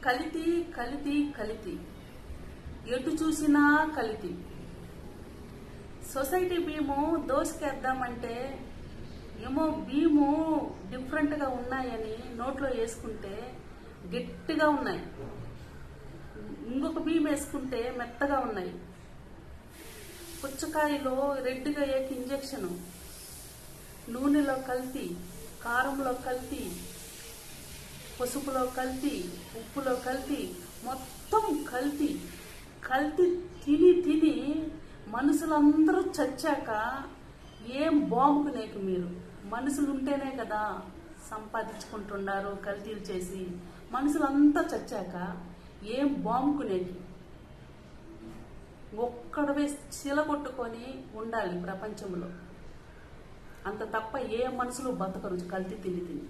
కల్తీ కల్తీ కల్తీ, ఎటు చూసినా కల్తీ. సొసైటీ బియ్యము దోసుకేద్దామంటే ఏమో బియ్యము డిఫరెంట్గా ఉన్నాయని నోట్లో వేసుకుంటే గట్టిగా ఉన్నాయి, ఇంకొక బియ్యం వేసుకుంటే మెత్తగా ఉన్నాయి. పుచ్చకాయలో రెడ్గా ఏకి ఇంజెక్షను, నూనెలో కల్తీ, కారంలో కల్తీ, పసుపులో కల్తీ, ఉప్పులో కల్తీ, మొత్తం కల్తీ. కల్తీ తిని తిని మనుషులందరూ చచ్చాక ఏం బాంబుకునేకి మీరు? మనుషులు ఉంటేనే కదా సంపాదించుకుంటున్నారు కల్తీలు చేసి. మనుషులంతా చచ్చాక ఏం బాంబుకునేకి? ఒక్కడవే చిలగొట్టుకొని ఉండాలి ప్రపంచంలో, అంత తప్ప ఏ మనుషులు బతకరు కల్తీ తిని తిని.